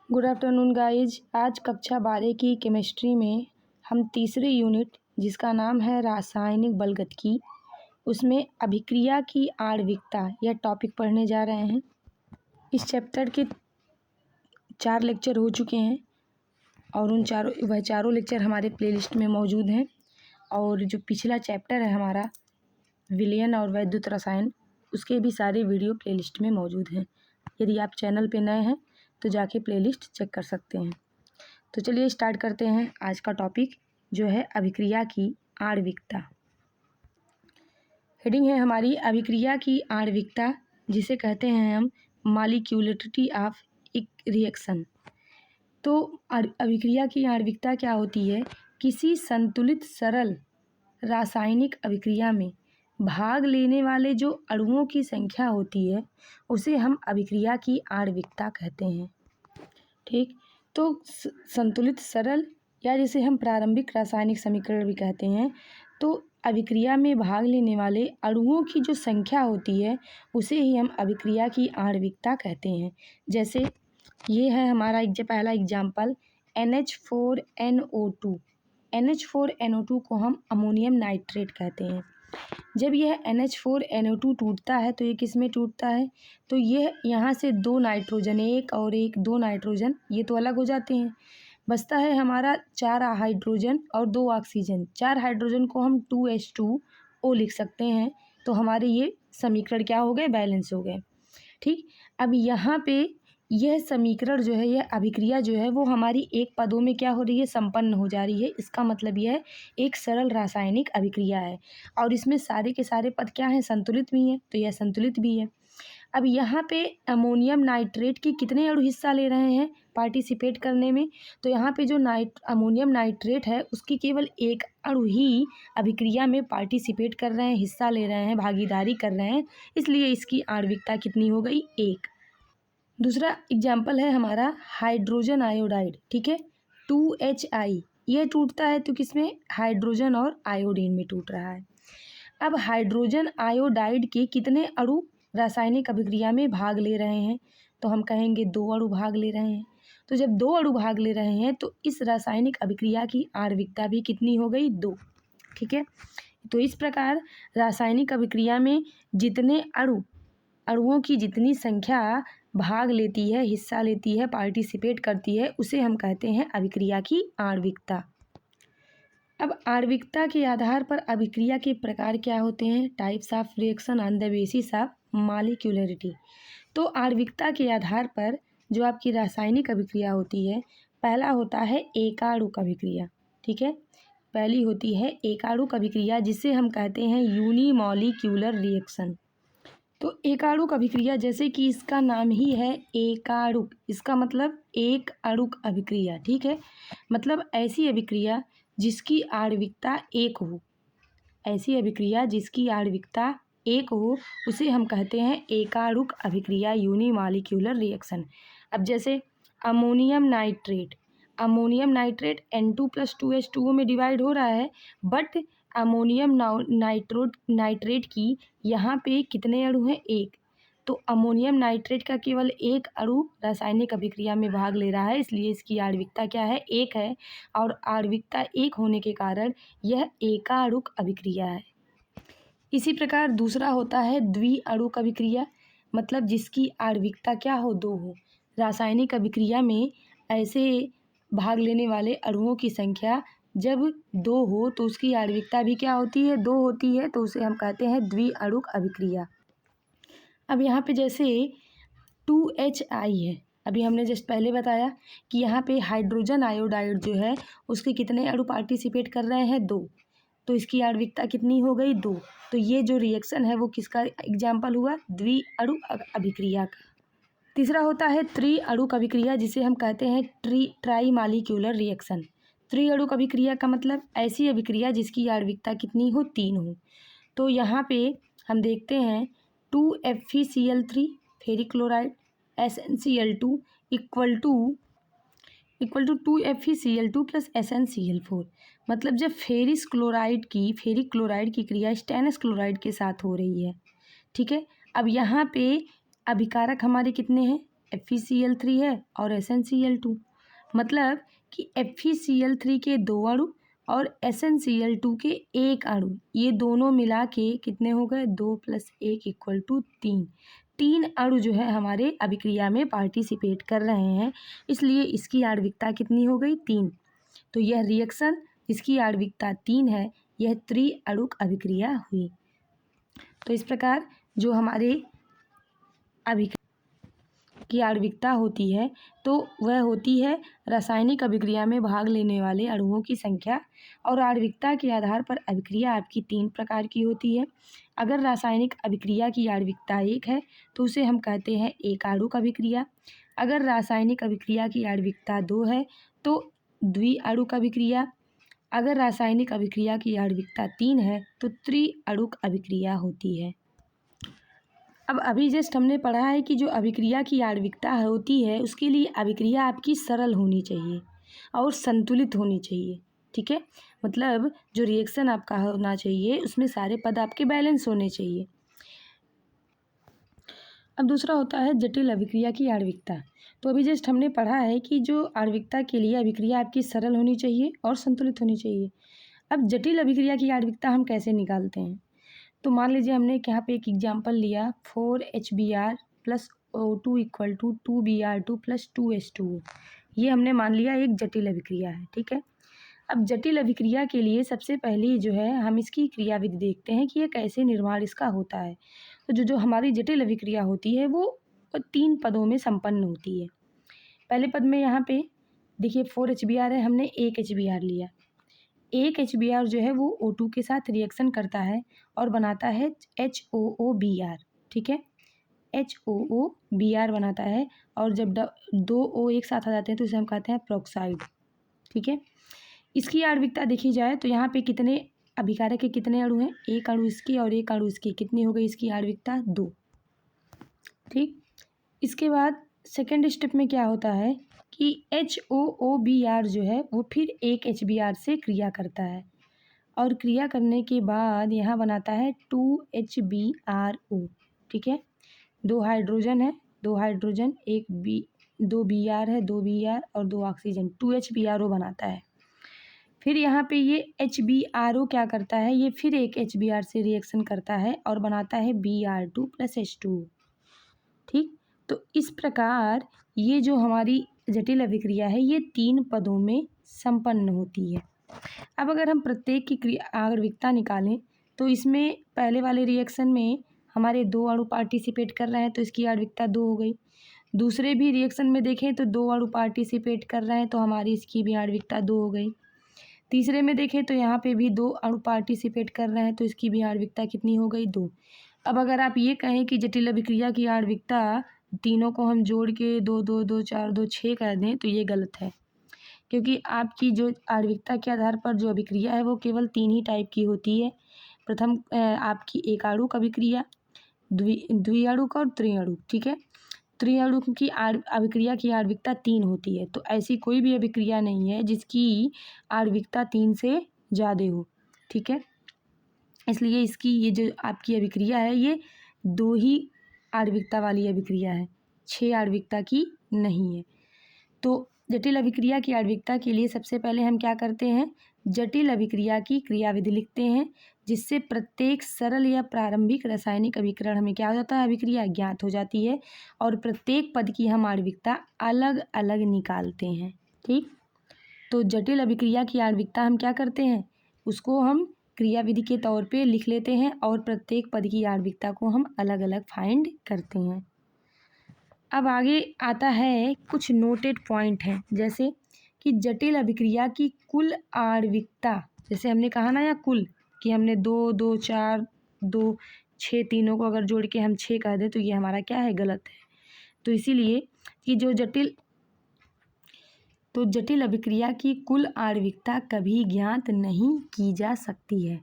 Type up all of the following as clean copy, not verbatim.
Good afternoon guys. आज कक्षा 12 की केमिस्ट्री में हम तीसरे यूनिट जिसका नाम है रासायनिक बलगतिकी, उसमें अभिक्रिया की आणविकता यह टॉपिक पढ़ने जा रहे हैं। इस चैप्टर के 4 लेक्चर हो चुके हैं और वह चारों लेक्चर हमारे प्लेलिस्ट में मौजूद हैं। और जो पिछला चैप्टर है हमारा विलयन और वैद्युत रसायन, उसके भी सारे वीडियो प्लेलिस्ट में मौजूद हैं। यदि आप चैनल पे नए हैं तो जाके प्लेलिस्ट चेक कर सकते हैं। तो चलिए स्टार्ट करते हैं आज का टॉपिक, जो है अभिक्रिया की आणविकता। हेडिंग है हमारी अभिक्रिया की आणविकता, जिसे कहते हैं हम मॉलिक्यूलरिटी ऑफ एक रिएक्शन। तो अभिक्रिया की आणविकता क्या होती है? किसी संतुलित सरल रासायनिक अभिक्रिया में भाग लेने वाले जो अणुओं की संख्या होती है उसे हम अभिक्रिया की आणविकता कहते हैं। ठीक, तो संतुलित सरल या जिसे हम प्रारंभिक रासायनिक समीकरण भी कहते हैं, तो अभिक्रिया में भाग लेने वाले अणुओं की जो संख्या होती है उसे ही हम अभिक्रिया की आणविकता कहते हैं। जैसे ये है हमारा पहला एग्जाम्पल NH4NO2। NH4NO2 को हम अमोनियम नाइट्रेट कहते हैं। जब यह NH4NO2 टूटता है तो ये किस में टूटता है? तो ये यहाँ से 2 नाइट्रोजन, एक और एक 2 नाइट्रोजन, ये तो अलग हो जाते हैं। बचता है हमारा 4 हाइड्रोजन और 2 ऑक्सीजन। 4 हाइड्रोजन को हम 2H2O लिख सकते हैं। तो हमारे ये समीकरण क्या हो गए? बैलेंस हो गए। ठीक, अब यहाँ पे यह समीकरण जो है, यह अभिक्रिया जो है वो हमारी एक पदों में क्या हो रही है? संपन्न हो जा रही है। इसका मतलब यह एक सरल रासायनिक अभिक्रिया है और इसमें सारे के सारे पद क्या हैं? संतुलित भी हैं। तो यह संतुलित भी है। अब यहाँ पे अमोनियम नाइट्रेट के कितने अणु हिस्सा ले रहे हैं पार्टिसिपेट करने में? तो यहाँ पे जो अमोनियम नाइट्रेट है उसकी केवल एक अणु ही अभिक्रिया में पार्टिसिपेट कर रहे हैं, हिस्सा ले रहे हैं, भागीदारी कर रहे हैं, इसलिए इसकी आणविकता कितनी हो गई? 1। दूसरा एग्जाम्पल है हमारा हाइड्रोजन आयोडाइड। ठीक है, 2HI, यह टूटता है तो किसमें? हाइड्रोजन और आयोडीन में टूट रहा है। अब हाइड्रोजन आयोडाइड के कितने अणु रासायनिक अभिक्रिया में भाग ले रहे हैं? तो हम कहेंगे 2 अणु भाग ले रहे हैं। तो जब 2 अणु भाग ले रहे हैं तो इस रासायनिक अभिक्रिया की आणविकता भी कितनी हो गई? 2। ठीक है, तो इस प्रकार रासायनिक अभिक्रिया में जितने अणुओं की जितनी संख्या भाग लेती है, हिस्सा लेती है, पार्टिसिपेट करती है, उसे हम कहते हैं अभिक्रिया की आणविकता। अब आणविकता के आधार पर अभिक्रिया के प्रकार क्या होते हैं? Types of reaction on the basis of molecularity. तो आणविकता के आधार पर जो आपकी रासायनिक अभिक्रिया होती है, पहला होता है एकाणुक अभिक्रिया। ठीक है, पहली होती है एकाणुक अभिक्रिया, जिसे हम कहते हैं यूनिमॉलिक्यूलर रिएक्शन। तो एकाणुक अभिक्रिया, जैसे कि इसका नाम ही है एकाणुक, इसका मतलब एक अणुक अभिक्रिया। ठीक है, मतलब ऐसी अभिक्रिया जिसकी आणविकता 1 हो, ऐसी अभिक्रिया जिसकी आणविकता 1 हो, उसे हम कहते हैं एकाणुक अभिक्रिया, यूनिमॉलिक्यूलर रिएक्शन। अब जैसे अमोनियम नाइट्रेट N2+2H2O में डिवाइड हो रहा है, बट अमोनियम नाइट्रेट की यहाँ पे कितने अणु हैं? 1। तो अमोनियम नाइट्रेट का केवल एक अणु रासायनिक अभिक्रिया में भाग ले रहा है, इसलिए इसकी आणविकता क्या है? 1 है। और आणविकता 1 होने के कारण यह एकाणुक अभिक्रिया है। इसी प्रकार दूसरा होता है द्विअणुक अभिक्रिया, मतलब जिसकी आणविकता क्या हो? 2 हो। रासायनिक अभिक्रिया में ऐसे भाग लेने वाले अणुओं की संख्या जब 2 हो तो उसकी आणविकता भी क्या होती है? 2 होती है। तो उसे हम कहते हैं द्विअणुक अभिक्रिया। अब यहाँ पे जैसे 2HI है, अभी हमने जस्ट पहले बताया कि यहाँ पे हाइड्रोजन आयोडाइड जो है उसके कितने अणु पार्टिसिपेट कर रहे हैं? 2। तो इसकी आणविकता कितनी हो गई? 2। तो ये जो रिएक्शन है वो किसका एग्जाम्पल हुआ? द्विअणुक अभिक्रिया का। तीसरा होता है त्रिअणुक अभिक्रिया, जिसे हम कहते हैं ट्राई रिएक्शन। त्रिअणुक अभिक्रिया का मतलब ऐसी अभिक्रिया जिसकी आणविकता कितनी हो? 3 हो। तो यहाँ पे हम देखते हैं 2FeCl3 ferric chloride SnCl2 equal to 2FeCl2 + SnCl4। मतलब जब फेरिक क्लोराइड की क्रिया स्टेनस क्लोराइड के साथ हो रही है। ठीक है, अब यहाँ पे अभिकारक हमारे कितने हैं? FeCl3 है और SnCl2। मतलब कि FeCl3 के 2 अणु और SnCl2 के 1 अणु, ये दोनों मिला के कितने हो गए? 2 + 1 = 3। 3 अणु जो है हमारे अभिक्रिया में पार्टिसिपेट कर रहे हैं, इसलिए इसकी आणविकता कितनी हो गई? 3। तो यह रिएक्शन जिसकी आणविकता 3 है, यह त्रिअणुक अभिक्रिया हुई। तो इस प्रकार जो हमारे अभिक्रिया की आणविकता होती है तो वह होती है रासायनिक अभिक्रिया में भाग लेने वाले अणुओं की संख्या, और आणविकता के आधार पर अभिक्रिया आपकी 3 प्रकार की होती है। अगर रासायनिक अभिक्रिया की आणविकता 1 है तो उसे हम कहते हैं एक आणुक अभिक्रिया। अगर रासायनिक अभिक्रिया की आणविकता 2 है तो द्विअणुक अभिक्रिया। अगर रासायनिक अभिक्रिया की आणविकता 3 है तो त्रिअणुक अभिक्रिया होती है। अब अभी जस्ट हमने पढ़ा है कि जो अभिक्रिया की आणविकता होती है उसके लिए अभिक्रिया आपकी सरल होनी चाहिए और संतुलित होनी चाहिए। ठीक है, मतलब जो रिएक्शन आपका होना चाहिए उसमें सारे पद आपके बैलेंस होने चाहिए। अब दूसरा होता है जटिल अभिक्रिया की आणविकता। तो अभी जस्ट हमने पढ़ा है कि जो आणविकता के लिए अभिक्रिया आपकी सरल होनी चाहिए और संतुलित होनी चाहिए। अब जटिल अभिक्रिया की आणविकता हम कैसे निकालते हैं? तो मान लीजिए हमने यहाँ पे एक एग्जाम्पल लिया 4HBr + O2 = 2Br2 + 2H2O। ये हमने मान लिया एक जटिल अभिक्रिया है। ठीक है, अब जटिल अभिक्रिया के लिए सबसे पहले जो है हम इसकी क्रियाविधि देखते हैं कि ये कैसे निर्माण इसका होता है। तो जो हमारी जटिल अभिक्रिया होती है वो 3 पदों में संपन्न होती है। पहले पद में यहाँ पे देखिए 4HBr है, हमने 1 HBr लिया। 1 HBr जो है वो O2 के साथ रिएक्शन करता है और बनाता है HOOBr। ठीक है, HOOBr बनाता है, और जब 2 O एक साथ आ जाते हैं तो इसे हम कहते हैं पेरोक्साइड। ठीक है, इसकी आणविकता देखी जाए तो यहाँ पे कितने अभिकारक के कितने अणु हैं? 1 अणु इसकी और 1 अणु इसकी। कितनी हो गई इसकी आणविकता? 2। ठीक, इसके बाद सेकेंड स्टेप में क्या होता है कि HOOBr जो है वो फिर 1 HBr से क्रिया करता है, और क्रिया करने के बाद यहाँ बनाता है 2HBrO। ठीक है, 2 हाइड्रोजन है, 2 हाइड्रोजन, 2 Br है, 2 Br और 2 ऑक्सीजन, 2HBrO बनाता है। फिर यहाँ पे ये HBrO क्या करता है? ये फिर एक HBr से रिएक्शन करता है और बनाता है Br2 + H2O। ठीक, तो इस प्रकार ये जो हमारी जटिल अभिक्रिया है ये 3 पदों में संपन्न होती है। अब अगर हम प्रत्येक की आणविकता निकालें तो इसमें पहले वाले रिएक्शन में हमारे 2 अणु पार्टिसिपेट कर रहे हैं तो इसकी आणविकता 2 हो गई। दूसरे भी रिएक्शन में देखें तो 2 अणु पार्टिसिपेट कर रहे हैं तो हमारी इसकी भी आणविकता 2 हो गई। तीसरे में देखें तो यहाँ पे भी 2 अणु पार्टिसिपेट कर रहे हैं तो इसकी भी आणविकता कितनी हो गई? 2। अब अगर आप ये कहें कि जटिल अभिक्रिया की आणविकता तीनों को हम जोड़ के 2 2 2 4 2 6 कर दें तो ये गलत है, क्योंकि आपकी जो आणविकता के आधार पर जो अभिक्रिया है वो केवल 3 ही टाइप की होती है। प्रथम आपकी एकाणुक अभिक्रिया, द्विअणुक और त्रिअणुक। ठीक है, त्रिअणुक की अभिक्रिया की आणविकता 3 होती है, तो ऐसी कोई भी अभिक्रिया नहीं है जिसकी आणविकता 3 से ज़्यादा हो। ठीक है, इसलिए इसकी ये जो आपकी अभिक्रिया है ये 2 ही आणविकता वाली अभिक्रिया है, 6 आणविकता की नहीं है। तो जटिल अभिक्रिया की आणविकता के लिए सबसे पहले हम क्या करते हैं? जटिल अभिक्रिया की क्रियाविधि लिखते हैं, जिससे प्रत्येक सरल या प्रारंभिक रासायनिक अभिकरण हमें क्या हो जाता है? अभिक्रिया ज्ञात हो जाती है, और प्रत्येक पद की हम आणविकता अलग अलग निकालते हैं। ठीक, तो जटिल अभिक्रिया की आणविकता हम क्या करते हैं? उसको हम क्रियाविधि के तौर पे लिख लेते हैं और प्रत्येक पद की आणविकता को हम अलग अलग फाइंड करते हैं। अब आगे आता है कुछ नोटेड पॉइंट हैं, जैसे कि जटिल अभिक्रिया की कुल आणविकता, जैसे हमने कहा ना, या कुल कि हमने 2 2 4 2 6 तीनों को अगर जोड़ के हम 6 कह दें तो ये हमारा क्या है? गलत है। तो इसीलिए कि जटिल अभिक्रिया की कुल आणविकता कभी ज्ञात नहीं की जा सकती है।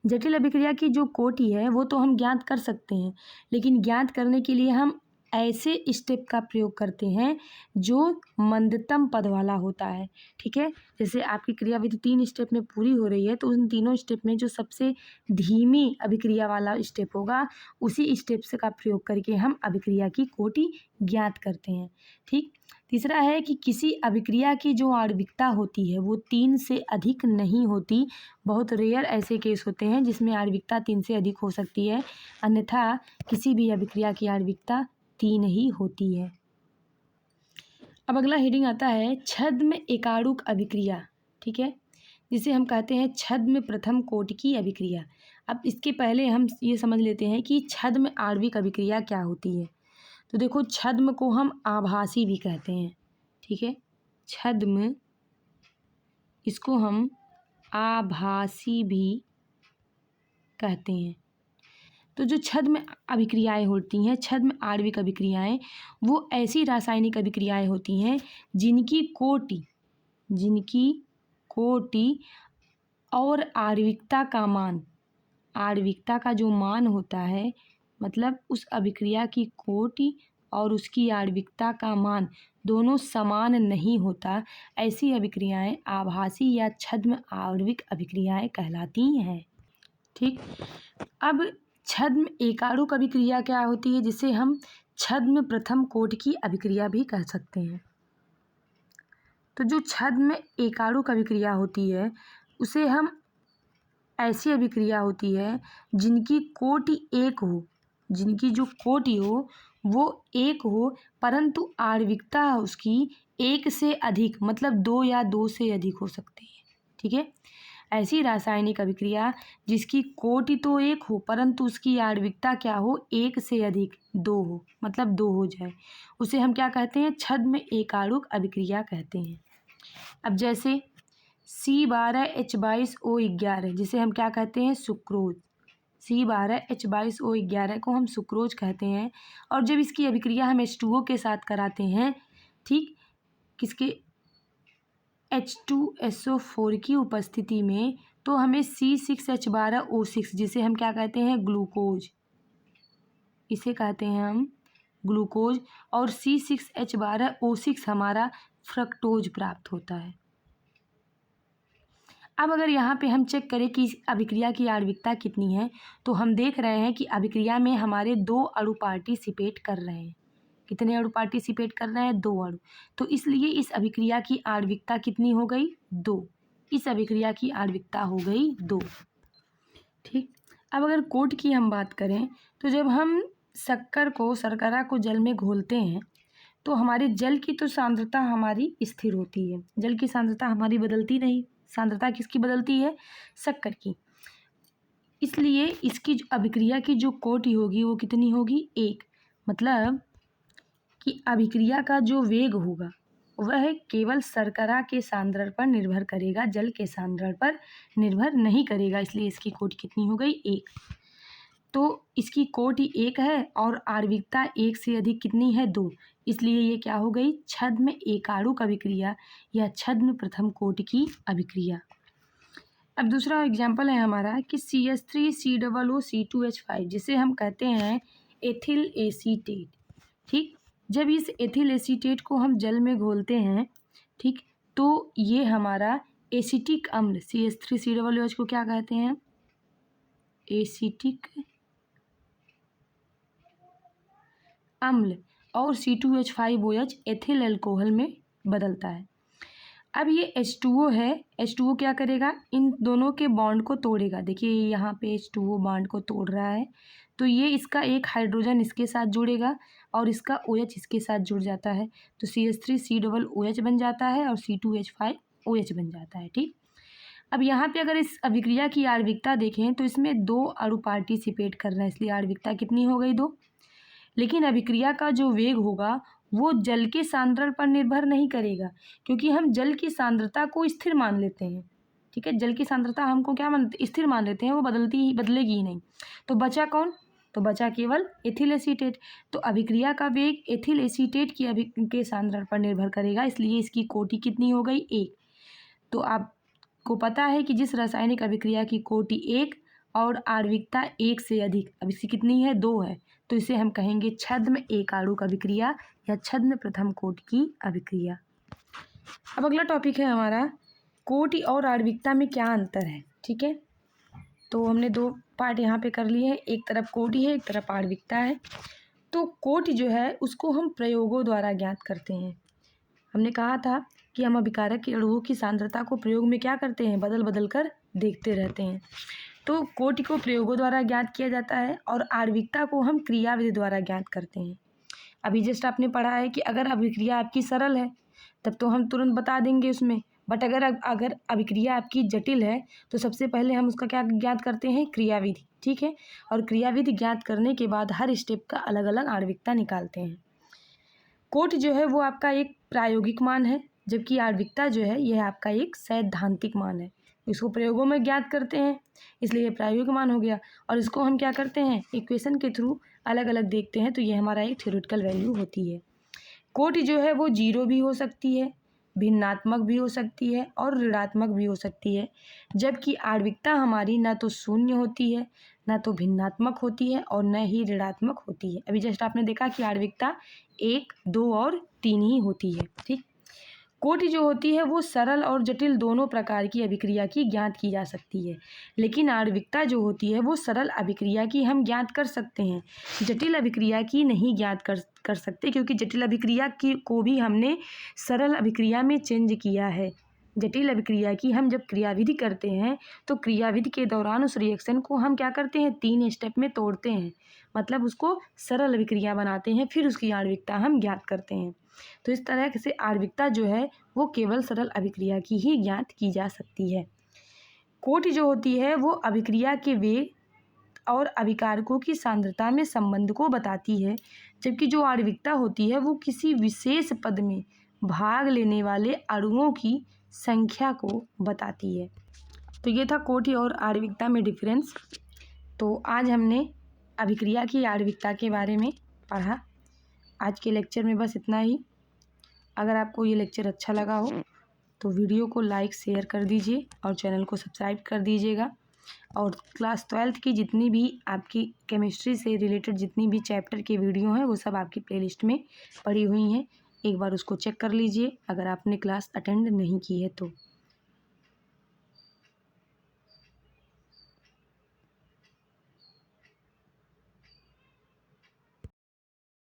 जटिल अभिक्रिया की जो कोटि है वो तो हम ज्ञात कर सकते हैं, लेकिन ज्ञात करने के लिए हम ऐसे स्टेप का प्रयोग करते हैं जो मंदतम पद वाला होता है। ठीक है, जैसे आपकी क्रियाविधि 3 स्टेप में पूरी हो रही है तो उन तीनों स्टेप में जो सबसे धीमी अभिक्रिया वाला स्टेप होगा उसी स्टेप से का प्रयोग करके हम अभिक्रिया की कोटि ज्ञात करते हैं। ठीक, तीसरा है कि किसी अभिक्रिया की जो आणविकता होती है वो 3 से अधिक नहीं होती। बहुत रेयर ऐसे केस होते हैं जिसमें आणविकता 3 से अधिक हो सकती है, अन्यथा किसी भी अभिक्रिया की आणविकता 3 ही होती है। अब अगला हेडिंग आता है छद्म एकाणुक अभिक्रिया। ठीक है, जिसे हम कहते हैं छद्म प्रथम कोटि की अभिक्रिया। अब इसके पहले हम ये समझ लेते हैं कि छद्म आणविक अभिक्रिया क्या होती है। तो देखो, छद्म को हम आभासी भी कहते हैं। ठीक है, छद्म, इसको हम आभासी भी कहते हैं। तो जो छद्म अभिक्रियाएं होती हैं, छद्म आणविक अभिक्रियाएं, वो ऐसी रासायनिक अभिक्रियाएं होती हैं जिनकी कोटि और आणविकता का मान, आणविकता का जो मान होता है, मतलब उस अभिक्रिया की कोटि और उसकी आणविकता का मान दोनों समान नहीं होता, ऐसी अभिक्रियाएं आभासी या छद्म आणविक अभिक्रियाएं कहलाती हैं। ठीक, अब छद्म एकाणुक अभिक्रिया क्या होती है, जिसे हम छद्म प्रथम कोटि की अभिक्रिया भी कह सकते हैं। तो जो छद्म एकाणुक अभिक्रिया होती है उसे हम, ऐसी अभिक्रिया होती है जिनकी कोटि एक हो, जिनकी जो कोटि हो वो एक हो, परंतु आणविकता उसकी 1 से अधिक, मतलब 2 या 2 से अधिक हो सकती है। ठीक है, ऐसी रासायनिक अभिक्रिया जिसकी कोटि तो 1 हो परंतु उसकी आणविकता क्या हो, 1 से अधिक 2 हो, मतलब 2 हो जाए, उसे हम क्या कहते हैं, छद्म एकाणुक अभिक्रिया कहते हैं। अब जैसे C12H22O11, जिसे हम क्या कहते हैं, सुक्रोज। C12H22O11 को हम सुक्रोज कहते हैं। और जब इसकी अभिक्रिया हम H2O के साथ कराते हैं, ठीक, किसके, H2SO4 की उपस्थिति में, तो हमें C6H12O6, जिसे हम क्या कहते हैं, ग्लूकोज, इसे कहते हैं हम ग्लूकोज, और C6H12O6 हमारा फ्रक्टोज प्राप्त होता है। अब अगर यहाँ पे हम चेक करें कि इस अभिक्रिया की आणविकता कितनी है, तो हम देख रहे हैं कि अभिक्रिया में हमारे 2 अणु पार्टिसिपेट कर रहे हैं। कितने अणु पार्टिसिपेट कर रहे हैं, 2 अणु। तो इसलिए इस अभिक्रिया की आणविकता कितनी हो गई, 2। इस अभिक्रिया की आणविकता हो गई 2। ठीक, अब अगर कोट की हम बात करें तो जब हम शर्करा को जल में घोलते हैं तो हमारे जल की तो सांद्रता हमारी स्थिर होती है, जल की सांद्रता हमारी बदलती नहीं। सांद्रता किसकी बदलती है, शक्कर की। इसलिए इसकी अभिक्रिया की जो कोटि होगी वो कितनी होगी, 1। मतलब कि अभिक्रिया का जो वेग होगा वह केवल शर्करा के सांद्रण पर निर्भर करेगा, जल के सांद्रण पर निर्भर नहीं करेगा। इसलिए इसकी कोटि कितनी हो गई, 1। तो इसकी कोटि 1 है और आणविकता 1 से अधिक कितनी है, 2। इसलिए ये क्या हो गई, छद्म एकाणुक अभिक्रिया या छद्म प्रथम कोटि की अभिक्रिया। अब दूसरा एग्जाम्पल है हमारा कि CH3COO2H5, जिसे हम कहते हैं एथिल एसीटेट। ठीक, जब इस एथिल एसीटेट को हम जल में घोलते हैं, ठीक, तो ये हमारा एसिटिक अम्ल CH3COOH को क्या कहते हैं, एसिटिक अम्ल, और C2H5OH एथिल अल्कोहल में बदलता है। अब ये H2O है, H2O क्या करेगा, इन दोनों के बॉन्ड को तोड़ेगा। देखिए यहाँ पे H2O बॉन्ड को तोड़ रहा है, तो ये इसका एक हाइड्रोजन इसके साथ जुड़ेगा और इसका OH इसके साथ जुड़ जाता है, तो CH3COOH बन जाता है और C2H5OH बन जाता है। ठीक, अब यहाँ पे अगर इस अभिक्रिया की आणविकता देखें तो इसमें 2 अणु पार्टिसिपेट कर रहे हैं, इसलिए आणविकता कितनी हो गई, 2। लेकिन अभिक्रिया का जो वेग होगा वो जल के सांद्रण पर निर्भर नहीं करेगा, क्योंकि हम जल की सांद्रता को स्थिर मान लेते हैं। ठीक है, जल की सांद्रता हमको क्या मानते, स्थिर मान लेते हैं, वो बदलेगी ही नहीं। तो बचा कौन, तो बचा केवल एथिल एसीटेट। तो अभिक्रिया का वेग एथिल एसीटेट के सांद्रण पर निर्भर करेगा, इसलिए इसकी कोटि कितनी हो गई, 1। तो आपको पता है कि जिस रासायनिक अभिक्रिया की कोटि 1 और आणविकता 1 से अधिक, अब इसकी कितनी है, 2 है, तो इसे हम कहेंगे छद्म एकाणुक अभिक्रिया या छद्म प्रथम कोटि की अभिक्रिया। अब अगला टॉपिक है हमारा कोटि और आणविकता में क्या अंतर है। ठीक है, तो हमने 2 पार्ट यहाँ पे कर लिए हैं, एक तरफ कोटि है, एक तरफ आणविकता है। तो कोटि जो है उसको हम प्रयोगों द्वारा ज्ञात करते हैं। हमने कहा था कि हम अभिकारक के अणुओं की सांद्रता को प्रयोग में क्या करते हैं, बदल बदल कर देखते रहते हैं। तो कोटि को प्रयोगों द्वारा ज्ञात किया जाता है और आणविकता को हम क्रियाविधि द्वारा ज्ञात करते हैं। अभी जस्ट आपने पढ़ा है कि अगर अभिक्रिया आपकी सरल है तब तो हम तुरंत बता देंगे उसमें, बट अगर अभिक्रिया आपकी जटिल है तो सबसे पहले हम उसका क्या ज्ञात करते हैं, क्रियाविधि। ठीक है, और क्रियाविधि ज्ञात करने के बाद हर स्टेप का अलग अलग आणविकता निकालते हैं। कोटि जो है वो आपका एक प्रायोगिक मान है, जबकि आणविकता जो है यह आपका एक सैद्धांतिक मान है। इसको प्रयोगों में ज्ञात करते हैं इसलिए ये प्रायोगिक मान हो गया, और इसको हम क्या करते हैं, इक्वेशन के थ्रू अलग अलग देखते हैं, तो ये हमारा एक थ्योरेटिकल वैल्यू होती है। कोटि जो है वो 0 भी हो सकती है, भिन्नात्मक भी हो सकती है और ऋणात्मक भी हो सकती है, जबकि आणविकता हमारी ना तो शून्य होती है, ना तो भिन्नात्मक होती है और न ही ऋणात्मक होती है। अभी जस्ट आपने देखा कि आणविकता 1, 2 और 3 ही होती है। ठीक, कोटि जो होती है वो सरल और जटिल दोनों प्रकार की अभिक्रिया की ज्ञात की जा सकती है, लेकिन आणविकता जो होती है वो सरल अभिक्रिया की हम ज्ञात कर सकते हैं, जटिल अभिक्रिया की नहीं ज्ञात कर सकते, क्योंकि जटिल अभिक्रिया की को भी हमने सरल अभिक्रिया में चेंज किया है। जटिल अभिक्रिया की हम जब क्रियाविधि करते हैं तो क्रियाविधि के दौरान उस रिएक्शन को हम क्या करते हैं, 3 स्टेप में तोड़ते हैं, मतलब उसको सरल अभिक्रिया बनाते हैं, फिर उसकी आणविकता हम ज्ञात करते हैं। तो इस तरह से आणविकता जो है वो केवल सरल अभिक्रिया की ही ज्ञात की जा सकती है। कोटि जो होती है वो अभिक्रिया के वेग और अभिकारकों की सांद्रता में संबंध को बताती है, जबकि जो आणविकता होती है वो किसी विशेष पद में भाग लेने वाले अणुओं की संख्या को बताती है। तो ये था कोटि और आणविकता में डिफरेंस। तो आज हमने अभिक्रिया की आणविकता के बारे में पढ़ा। आज के लेक्चर में बस इतना ही। अगर आपको ये लेक्चर अच्छा लगा हो तो वीडियो को लाइक शेयर कर दीजिए और चैनल को सब्सक्राइब कर दीजिएगा। और क्लास 12th की जितनी भी आपकी केमिस्ट्री से रिलेटेड जितनी भी चैप्टर के वीडियो हैं वो सब आपकी प्लेलिस्ट में पड़ी हुई हैं, एक बार उसको चेक कर लीजिए अगर आपने क्लास अटेंड नहीं की है तो।